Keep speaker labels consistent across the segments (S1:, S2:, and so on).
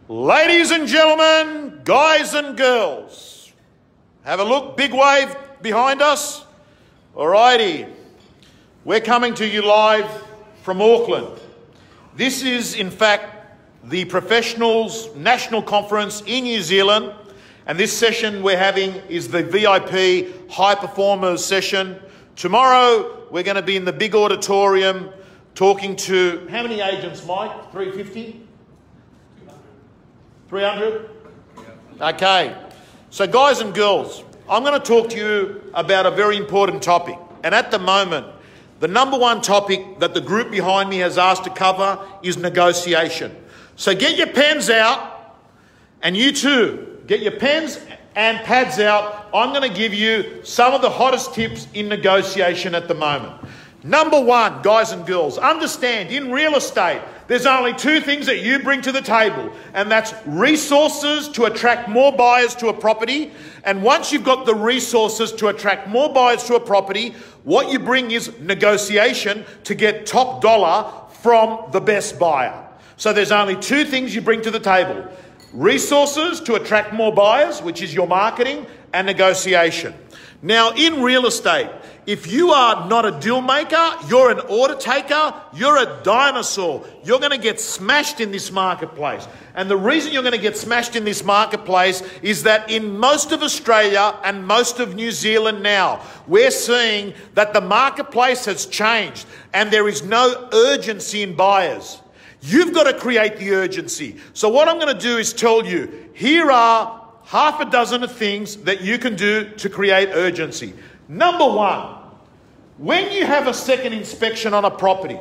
S1: Ladies and gentlemen, guys and girls, have a look, big wave behind us. Alrighty, we're coming to you live from Auckland. This is in fact the Professionals National Conference in New Zealand, and this session we're having is the VIP High Performers session. Tomorrow we're going to be in the big auditorium talking to, how many agents, Mike? 350? 300? Okay. So guys and girls, I'm going to talk to you about a very important topic. And at the moment, the number one topic that the group behind me has asked to cover is negotiation. So get your pens out, and you too, get your pens and pads out. I'm going to give you some of the hottest tips in negotiation at the moment. Number one, guys and girls, understand in real estate, there's only two things that you bring to the table, and that's resources to attract more buyers to a property. And once you've got the resources to attract more buyers to a property, what you bring is negotiation to get top dollar from the best buyer. So there's only two things you bring to the table: resources to attract more buyers, which is your marketing, and negotiation. Now, in real estate, if you are not a deal maker, you're an order taker, you're a dinosaur. You're going to get smashed in this marketplace. And the reason you're going to get smashed in this marketplace is that in most of Australia and most of New Zealand now, we're seeing that the marketplace has changed and there is no urgency in buyers. You've got to create the urgency. So what I'm going to do is tell you, here are half a dozen of things that you can do to create urgency. Number one, when you have a second inspection on a property,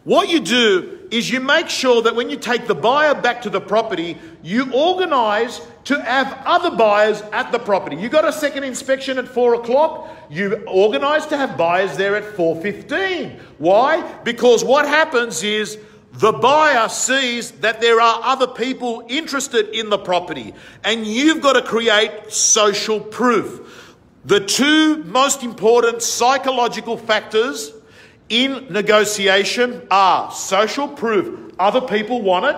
S1: what you do is you make sure that when you take the buyer back to the property, you organise to have other buyers at the property. You got a second inspection at 4 o'clock, you organise to have buyers there at 4:15. Why? Because what happens is the buyer sees that there are other people interested in the property, and you've got to create social proof. The two most important psychological factors in negotiation are social proof, other people want it,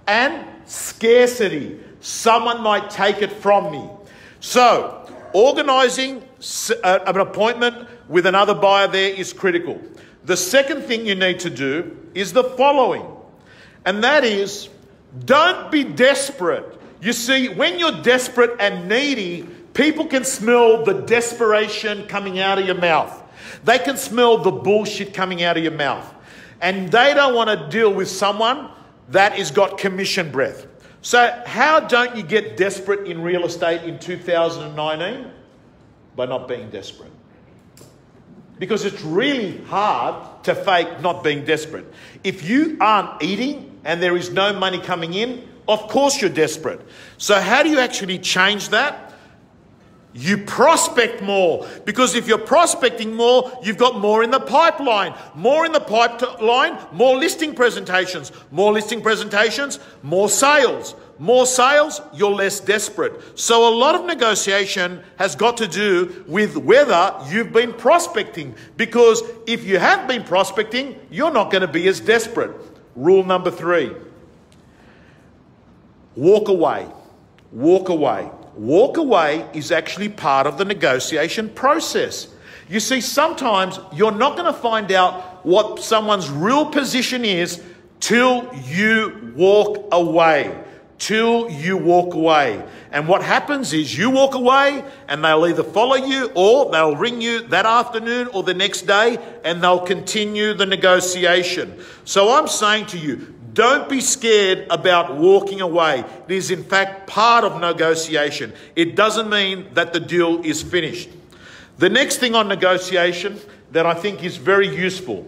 S1: and scarcity, someone might take it from me. So, organising an appointment with another buyer there is critical. The second thing you need to do is the following, and that is, don't be desperate. You see, when you're desperate and needy, people can smell the desperation coming out of your mouth. They can smell the bullshit coming out of your mouth. And they don't want to deal with someone that has got commission breath. So how don't you get desperate in real estate in 2019? By not being desperate. Because it's really hard to fake not being desperate. If you aren't eating and there is no money coming in, of course you're desperate. So how do you actually change that? You prospect more, because if you're prospecting more, you've got more in the pipeline. More in the pipeline, more listing presentations. More listing presentations, more sales. More sales, you're less desperate. So a lot of negotiation has got to do with whether you've been prospecting, because if you have been prospecting, you're not going to be as desperate. Rule number 3, walk away. Walk away. Walk away is actually part of the negotiation process. You see, sometimes you're not going to find out what someone's real position is till you walk away. Till you walk away. And what happens is you walk away and they'll either follow you or they'll ring you that afternoon or the next day and they'll continue the negotiation. So I'm saying to you, don't be scared about walking away. It is in fact part of negotiation. It doesn't mean that the deal is finished. The next thing on negotiation that I think is very useful,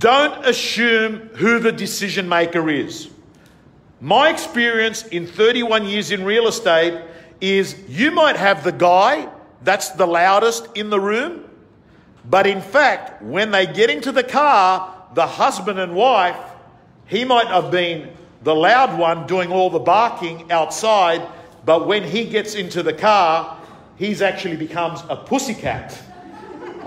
S1: don't assume who the decision maker is. My experience in 31 years in real estate is you might have the guy that's the loudest in the room, but in fact, when they get into the car, the husband and wife, he might have been the loud one doing all the barking outside, but when he gets into the car, he's actually becomes a pussycat.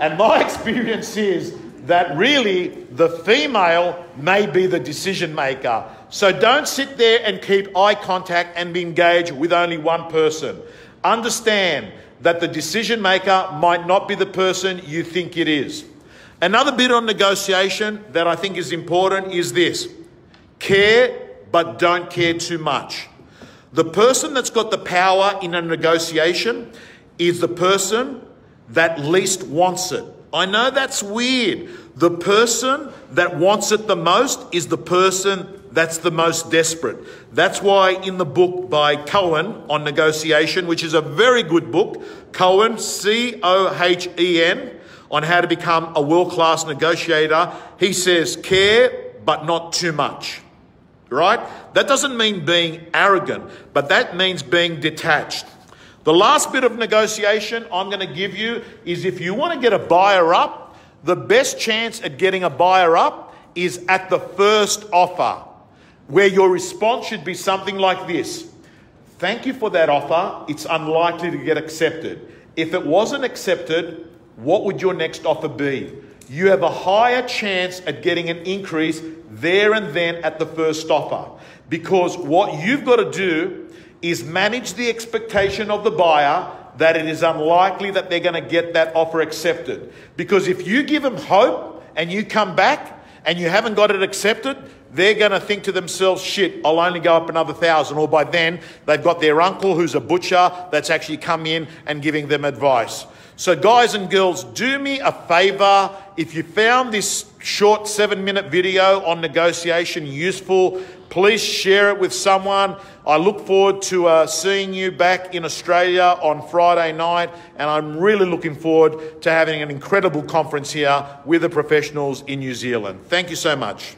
S1: And my experience is that really the female may be the decision maker. So don't sit there and keep eye contact and be engaged with only one person. Understand that the decision maker might not be the person you think it is. Another bit on negotiation that I think is important is this: care, but don't care too much. The person that's got the power in a negotiation is the person that least wants it. I know that's weird. The person that wants it the most is the person that's the most desperate. That's why in the book by Cohen on negotiation, which is a very good book, Cohen, C-O-H-E-N, on how to become a world-class negotiator, he says care, but not too much. Right? That doesn't mean being arrogant, but that means being detached. The last bit of negotiation I'm going to give you is if you want to get a buyer up, the best chance at getting a buyer up is at the first offer, where your response should be something like this: thank you for that offer. It's unlikely to get accepted. If it wasn't accepted, what would your next offer be? You have a higher chance at getting an increase there and then at the first offer, because what you've got to do is manage the expectation of the buyer that it is unlikely that they're going to get that offer accepted. Because if you give them hope and you come back and you haven't got it accepted, they're going to think to themselves, shit, I'll only go up another 1,000. Or by then, they've got their uncle who's a butcher that's actually come in and giving them advice. So guys and girls, do me a favor. If you found this short 7-minute video on negotiation useful, please share it with someone. I look forward to seeing you back in Australia on Friday night, and I'm really looking forward to having an incredible conference here with the professionals in New Zealand. Thank you so much.